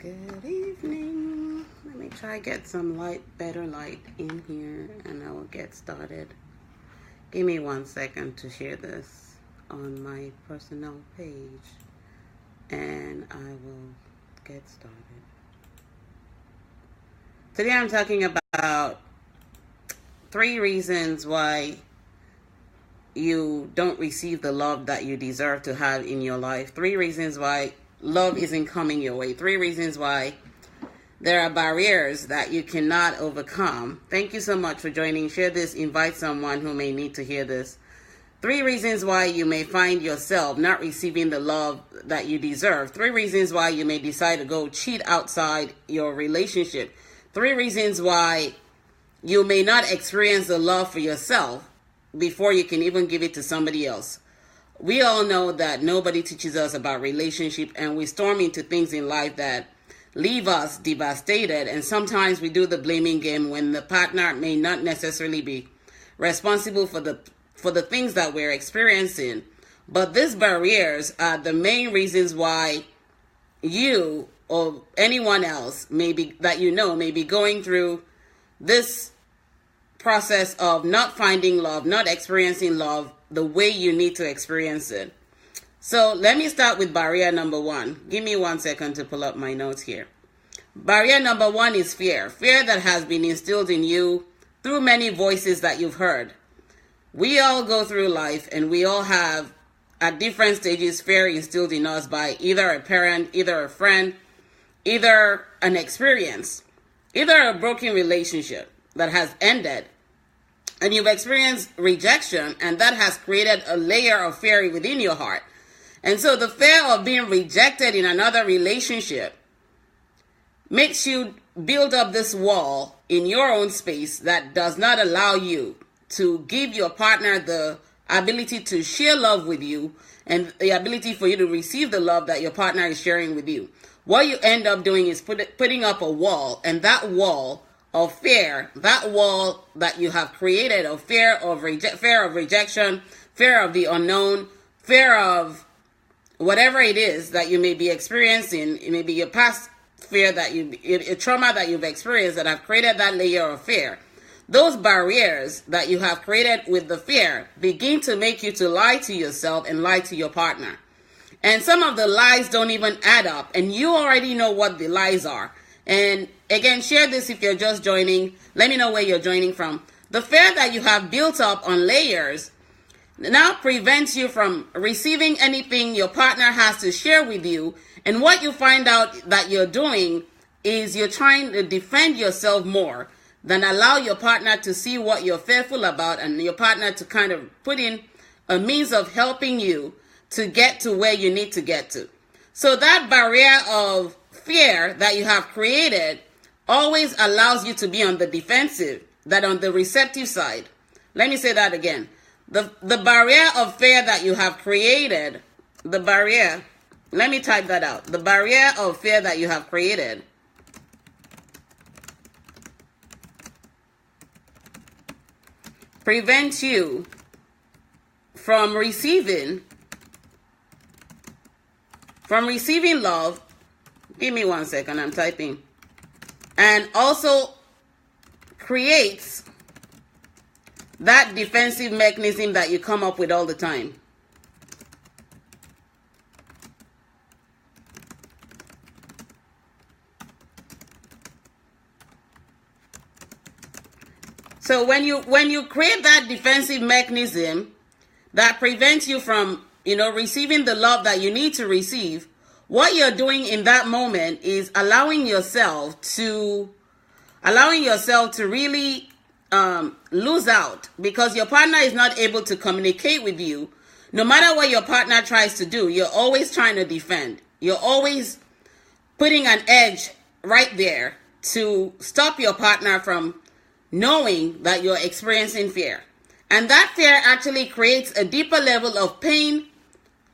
Good evening. Let me try get some better light in here, and I will get started. Give me 1 second to share this on my personal page, and I will get started. Today I'm talking about 3 reasons why you don't receive the love that you deserve to have in your life. 3 reasons why love isn't coming your way. 3 reasons why there are barriers that you cannot overcome. Thank you so much for joining. Share this. Invite someone who may need to hear this. 3 reasons why you may find yourself not receiving the love that you deserve. 3 reasons why you may decide to go cheat outside your relationship. 3 reasons why you may not experience the love for yourself before you can even give it to somebody else. We all know that nobody teaches us about relationship, and we storm into things in life that leave us devastated. And sometimes we do the blaming game when the partner may not necessarily be responsible for the things that we're experiencing. But these barriers are the main reasons why you or anyone else may be going through this process of not finding love, not experiencing love the way you need to experience it. So let me start with barrier number 1. Give me 1 second to pull up my notes here. Barrier number 1 is fear. Fear that has been instilled in you through many voices that you've heard. We all go through life, and we all have, at different stages, fear instilled in us by either a parent, either a friend, either an experience, either a broken relationship that has ended, and you've experienced rejection, and that has created a layer of fear within your heart. And so the fear of being rejected in another relationship makes you build up this wall in your own space that does not allow you to give your partner the ability to share love with you and the ability for you to receive the love that your partner is sharing with you. What you end up doing is putting up a wall, and that wall of fear, that wall that you have created of fear of rejection, fear of the unknown, fear of whatever it is that you may be experiencing. It may be your past fear, a trauma that you've experienced that have created that layer of fear. Those barriers that you have created with the fear begin to make you to lie to yourself and lie to your partner. And some of the lies don't even add up, and you already know what the lies are. And again, share this if you're just joining. Let me know where you're joining from. The fear that you have built up on layers now prevents you from receiving anything your partner has to share with you. And what you find out that you're doing is you're trying to defend yourself more than allow your partner to see what you're fearful about, and your partner to kind of put in a means of helping you to get to where you need to get to. So that barrier of fear that you have created always allows you to be on the defensive, that on the receptive side. Let me say that again. The barrier of fear that you have created, let me type that out. The barrier of fear that you have created prevents you from receiving love. Give me 1 second, I'm typing. And also creates that defensive mechanism that you come up with all the time. So when you create that defensive mechanism that prevents you from, receiving the love that you need to receive, what you're doing in that moment is allowing yourself to really lose out, because your partner is not able to communicate with you. No matter what your partner tries to do, you're always trying to defend. You're always putting an edge right there to stop your partner from knowing that you're experiencing fear. And that fear actually creates a deeper level of pain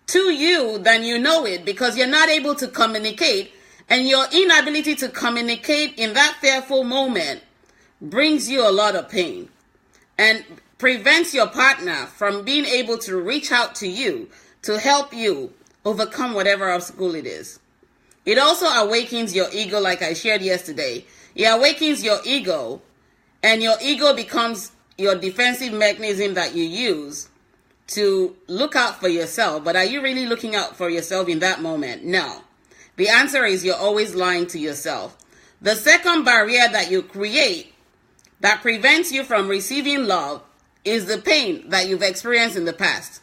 to you than you know it, because you're not able to communicate, and your inability to communicate in that fearful moment brings you a lot of pain and prevents your partner from being able to reach out to you to help you overcome whatever obstacle it is. It also awakens your ego, like I shared yesterday. It awakens your ego, and your ego becomes your defensive mechanism that you use to look out for yourself. But are you really looking out for yourself in that moment? No. The answer is you're always lying to yourself. The second barrier that you create that prevents you from receiving love is the pain that you've experienced in the past.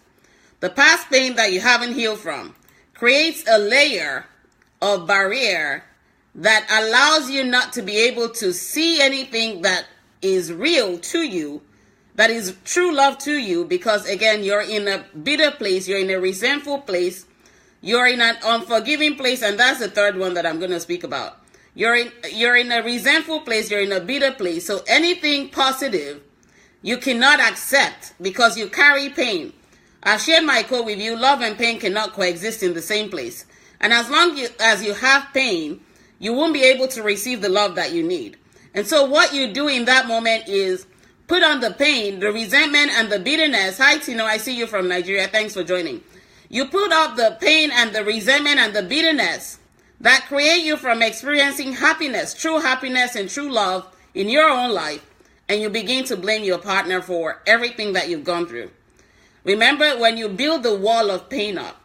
The past pain that you haven't healed from creates a layer of barrier that allows you not to be able to see anything that is real to you, that is true love to you, because again, you're in a bitter place, you're in a resentful place, you're in an unforgiving place, and that's the third one that I'm going to speak about. You're in a resentful place, you're in a bitter place, so anything positive you cannot accept because you carry pain. I've shared my quote with you: love and pain cannot coexist in the same place. And as long as you have pain, you won't be able to receive the love that you need. And so what you do in that moment is put on the pain, the resentment, and the bitterness. Hi, Tino, I see you from Nigeria. Thanks for joining. You put up the pain and the resentment and the bitterness that create you from experiencing happiness, true happiness and true love in your own life, and you begin to blame your partner for everything that you've gone through. Remember, when you build the wall of pain up,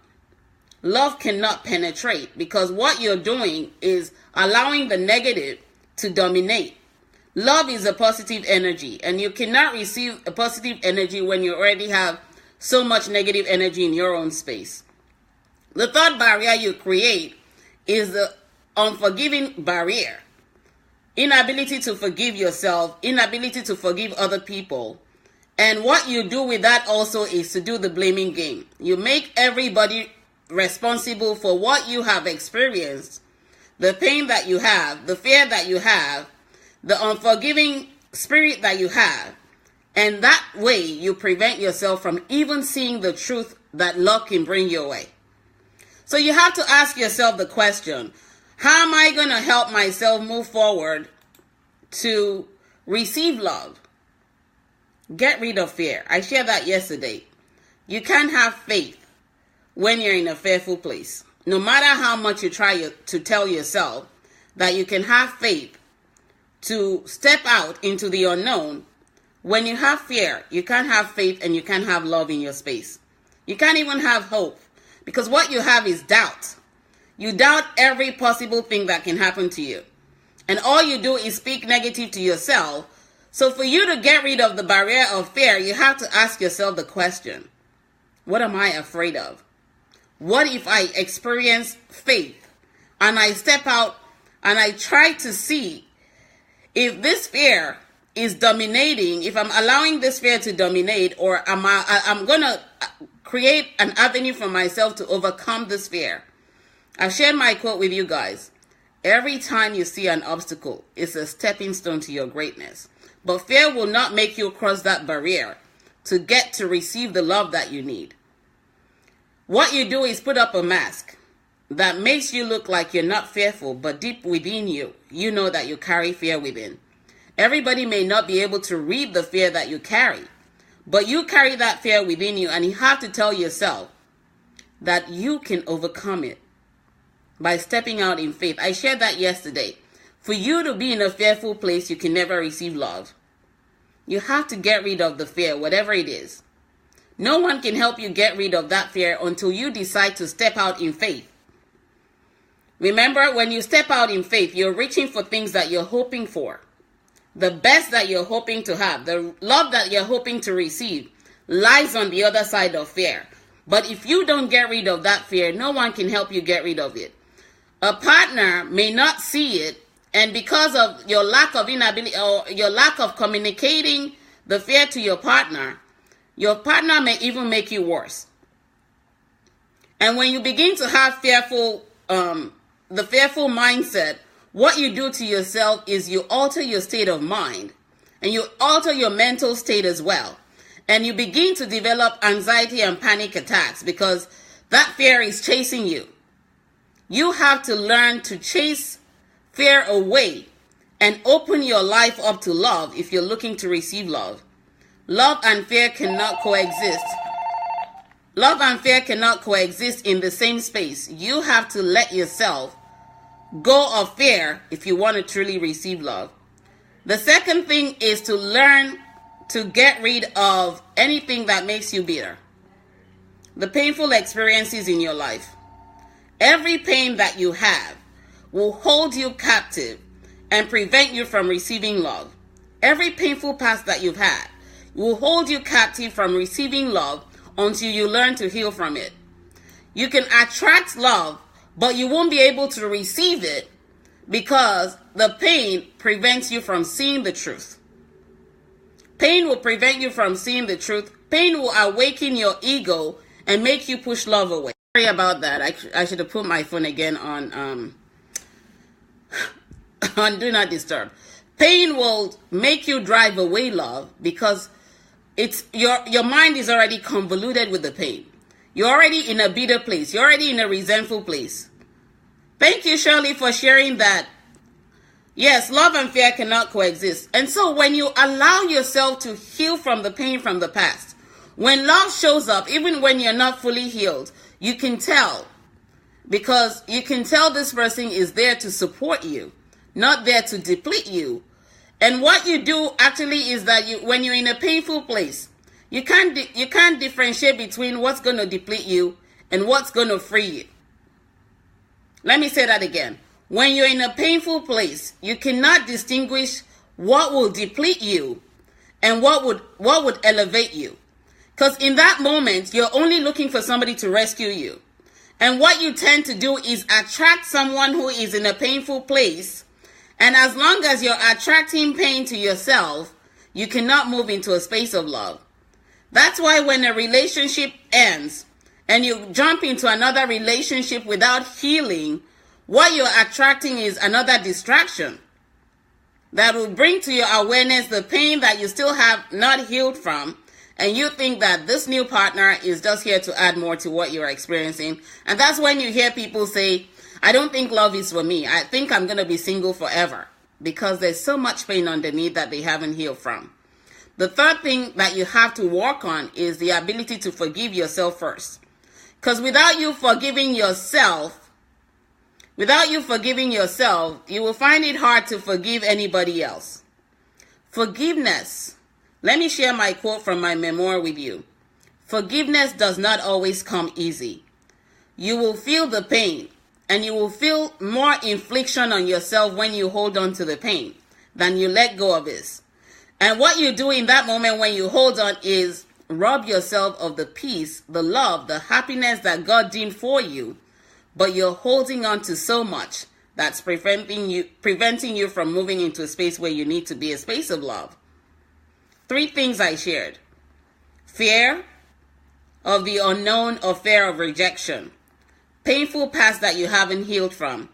love cannot penetrate, because what you're doing is allowing the negative to dominate. Love is a positive energy, and you cannot receive a positive energy when you already have so much negative energy in your own space. The third barrier you create is the unforgiving barrier. Inability to forgive yourself, inability to forgive other people. And what you do with that also is to do the blaming game. You make everybody responsible for what you have experienced, the pain that you have, the fear that you have, the unforgiving spirit that you have. And that way you prevent yourself from even seeing the truth that love can bring your way. So you have to ask yourself the question, how am I going to help myself move forward to receive love? Get rid of fear. I shared that yesterday. You can't have faith when you're in a fearful place. No matter how much you try to tell yourself that you can have faith to step out into the unknown, when you have fear, you can't have faith and you can't have love in your space. You can't even have hope, because what you have is doubt. You doubt every possible thing that can happen to you. And all you do is speak negative to yourself. So for you to get rid of the barrier of fear, you have to ask yourself the question, what am I afraid of? What if I experience faith and I step out and I try to see if this fear is dominating, if I'm allowing this fear to dominate, or I'm going to create an avenue for myself to overcome this fear. I've shared my quote with you guys. Every time you see an obstacle, it's a stepping stone to your greatness. But fear will not make you cross that barrier to get to receive the love that you need. What you do is put up a mask that makes you look like you're not fearful, but deep within you, you know that you carry fear within. Everybody may not be able to read the fear that you carry, but you carry that fear within you, and you have to tell yourself that you can overcome it by stepping out in faith. I shared that yesterday. For you to be in a fearful place, you can never receive love. You have to get rid of the fear, whatever it is. No one can help you get rid of that fear until you decide to step out in faith. Remember, when you step out in faith, you're reaching for things that you're hoping for. The best that you're hoping to have, the love that you're hoping to receive, lies on the other side of fear. But if you don't get rid of that fear, no one can help you get rid of it. A partner may not see it, and because of your lack of inability or your lack of communicating the fear to your partner may even make you worse. And when you begin to have the fearful mindset, what you do to yourself is you alter your state of mind, and you alter your mental state as well. And you begin to develop anxiety and panic attacks because that fear is chasing you. You have to learn to chase fear away and open your life up to love if you're looking to receive love. Love and fear cannot coexist. Love and fear cannot coexist in the same space. You have to let yourself go of fear if you want to truly receive love. The second thing is to learn to get rid of anything that makes you bitter. The painful experiences in your life. Every pain that you have will hold you captive and prevent you from receiving love. Every painful past that you've had will hold you captive from receiving love until you learn to heal from it. You can attract love, but you won't be able to receive it because the pain prevents you from seeing the truth. Pain will prevent you from seeing the truth. Pain will awaken your ego and make you push love away. Sorry about that. I should have put my phone again on on do not disturb. Pain will make you drive away love because it's your mind is already convoluted with the pain. You're already in a bitter place. You're already in a resentful place. Thank you, Shirley, for sharing that. Yes, love and fear cannot coexist. And so when you allow yourself to heal from the pain from the past, when love shows up, even when you're not fully healed, you can tell. Because you can tell this person is there to support you, not there to deplete you. And what you do actually is that when you're in a painful place, you can't differentiate between what's going to deplete you and what's going to free you. Let me say that again. When you're in a painful place, you cannot distinguish what will deplete you and what would elevate you. Because in that moment, you're only looking for somebody to rescue you. And what you tend to do is attract someone who is in a painful place. And as long as you're attracting pain to yourself, you cannot move into a space of love. That's why when a relationship ends and you jump into another relationship without healing, what you're attracting is another distraction that will bring to your awareness the pain that you still have not healed from. And you think that this new partner is just here to add more to what you're experiencing. And that's when you hear people say, I don't think love is for me. I think I'm going to be single forever. Because there's so much pain underneath that they haven't healed from. The third thing that you have to work on is the ability to forgive yourself first. Because without you forgiving yourself, you will find it hard to forgive anybody else. Forgiveness. Let me share my quote from my memoir with you. Forgiveness does not always come easy. You will feel the pain, and you will feel more infliction on yourself when you hold on to the pain than you let go of it. And what you do in that moment when you hold on is rob yourself of the peace, the love, the happiness that God deemed for you, but you're holding on to so much that's preventing you from moving into a space where you need to be, a space of love. 3 things I shared. Fear of the unknown or fear of rejection. Painful past that you haven't healed from.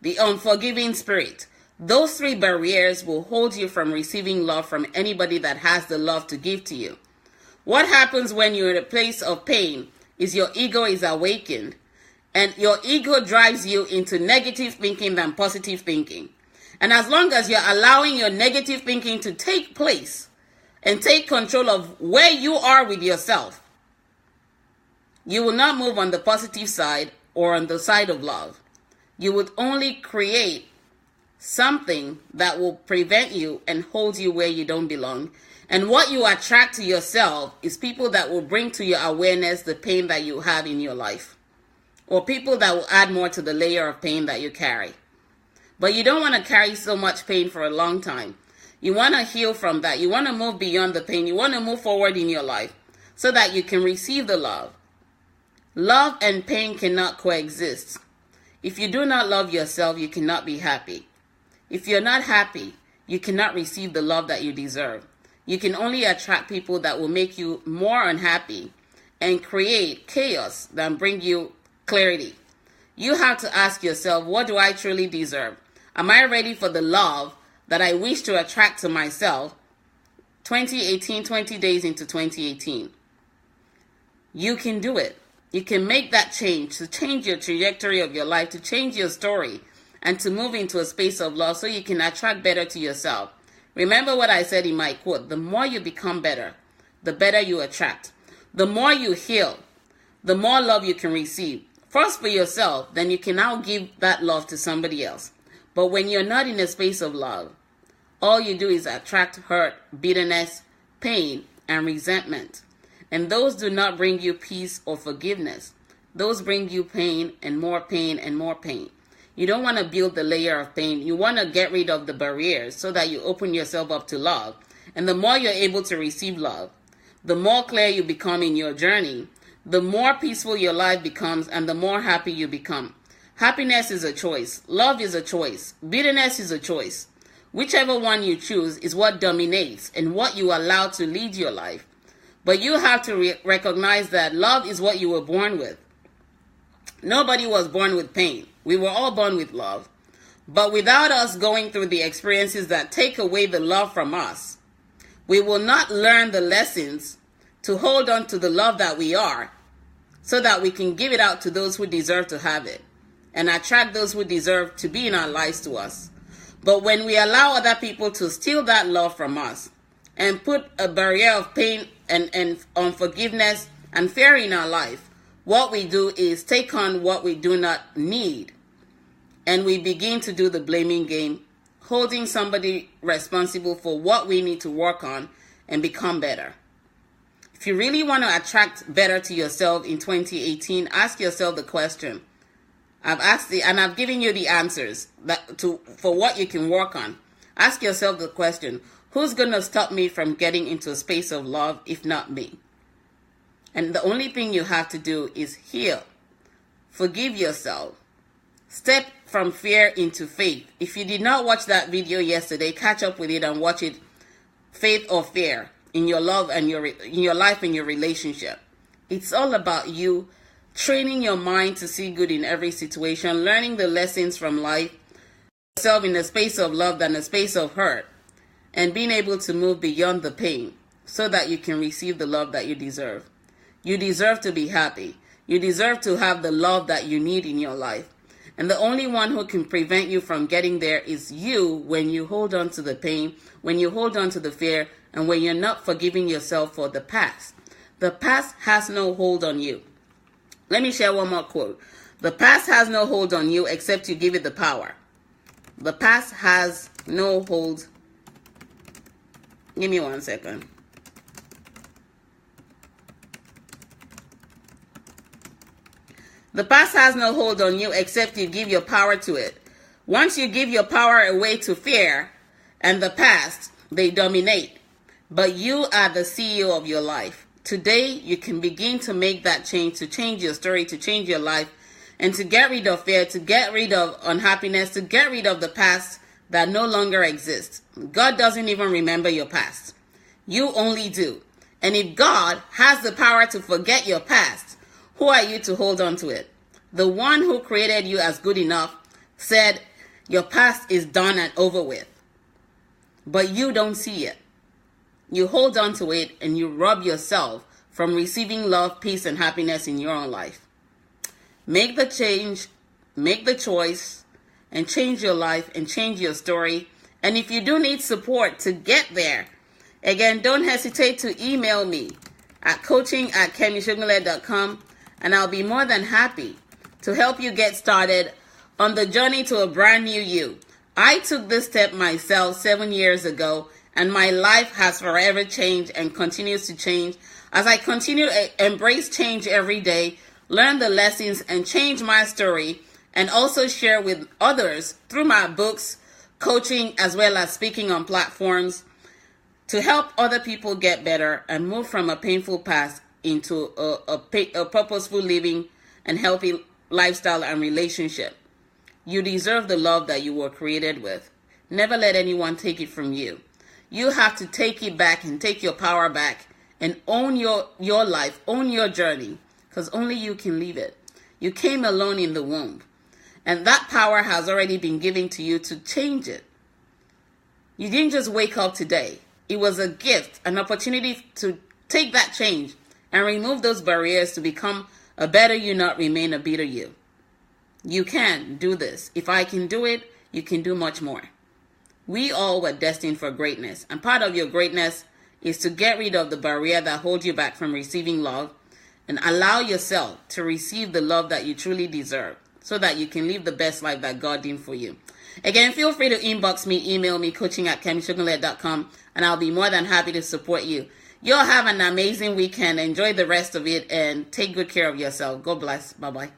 The unforgiving spirit. Those 3 barriers will hold you from receiving love from anybody that has the love to give to you. What happens when you're in a place of pain is your ego is awakened. And your ego drives you into negative thinking than positive thinking. And as long as you're allowing your negative thinking to take place, and take control of where you are with yourself, you will not move on the positive side or on the side of love. You would only create something that will prevent you and hold you where you don't belong. And what you attract to yourself is people that will bring to your awareness the pain that you have in your life, or people that will add more to the layer of pain that you carry. But you don't want to carry so much pain for a long time. You want to heal from that. You want to move beyond the pain. You want to move forward in your life so that you can receive the love. Love and pain cannot coexist. If you do not love yourself, you cannot be happy. If you're not happy, you cannot receive the love that you deserve. You can only attract people that will make you more unhappy and create chaos than bring you clarity. You have to ask yourself, what do I truly deserve? Am I ready for the love that I wish to attract to myself? 2018, 20 days into 2018. You can do it. You can make that change, to change your trajectory of your life, to change your story, and to move into a space of love so you can attract better to yourself. Remember what I said in my quote, the more you become better, the better you attract. The more you heal, the more love you can receive. first for yourself, then you can now give that love to somebody else. But when you're not in a space of love, all you do is attract hurt, bitterness, pain, and resentment. And those do not bring you peace or forgiveness. Those bring you pain and more pain and more pain. You don't want to build the layer of pain. You want to get rid of the barriers so that you open yourself up to love. And the more you're able to receive love, the more clear you become in your journey, the more peaceful your life becomes, and the more happy you become. Happiness is a choice. Love is a choice. Bitterness is a choice. Whichever one you choose is what dominates and what you allow to lead your life. But you have to recognize that love is what you were born with. Nobody was born with pain. We were all born with love. But without us going through the experiences that take away the love from us, we will not learn the lessons to hold on to the love that we are, so that we can give it out to those who deserve to have it and attract those who deserve to be in our lives to us. But when we allow other people to steal that love from us and put a barrier of pain and unforgiveness and fear in our life, what we do is take on what we do not need. And we begin to do the blaming game, holding somebody responsible for what we need to work on and become better. If you really want to attract better to yourself in 2018, ask yourself the question. I've given you the answers for what you can work on. Ask yourself the question, who's going to stop me from getting into a space of love if not me? And the only thing you have to do is heal. Forgive yourself. Step from fear into faith. If you did not watch that video yesterday, catch up with it and watch it. Faith or fear in your love and in your life and your relationship. It's all about you training your mind to see good in every situation, learning the lessons from life, yourself in a space of love than a space of hurt, and being able to move beyond the pain so that you can receive the love that you deserve. You deserve to be happy. You deserve to have the love that you need in your life. And the only one who can prevent you from getting there is you, when you hold on to the pain, when you hold on to the fear, and when you're not forgiving yourself for the past. The past has no hold on you. Let me share one more quote. The past has no hold on you except you give it the power. The past has no hold. Give me 1 second. The past has no hold on you except you give your power to it. Once you give your power away to fear and the past, they dominate. But you are the CEO of your life. Today, you can begin to make that change, to change your story, to change your life, and to get rid of fear, to get rid of unhappiness, to get rid of the past that no longer exists. God doesn't even remember your past. You only do. And if God has the power to forget your past, who are you to hold on to it? The one who created you as good enough said your past is done and over with. But you don't see it. You hold on to it and you rob yourself from receiving love, peace, and happiness in your own life. Make the change, make the choice, and change your life and change your story. And if you do need support to get there, again, don't hesitate to email me at coaching@kemisogunle.com, and I'll be more than happy to help you get started on the journey to a brand new you. I took this step myself 7 years ago, and my life has forever changed and continues to change as I continue to embrace change every day, learn the lessons, and change my story, and also share with others through my books, coaching, as well as speaking on platforms to help other people get better and move from a painful past into a purposeful living and healthy lifestyle and relationship. You deserve the love that you were created with. Never let anyone take it from you. You have to take it back and take your power back and own your life, own your journey, because only you can live it. You came alone in the womb, and that power has already been given to you to change it. You didn't just wake up today. It was a gift, an opportunity to take that change and remove those barriers to become a better you, not remain a bitter you. You can do this. If I can do it, you can do much more. We all were destined for greatness, and part of your greatness is to get rid of the barrier that holds you back from receiving love and allow yourself to receive the love that you truly deserve so that you can live the best life that God did for you. Again, feel free to inbox me, email me, coaching@KemiSogunle.com, and I'll be more than happy to support you. You'll have an amazing weekend. Enjoy the rest of it and take good care of yourself. God bless. Bye-bye.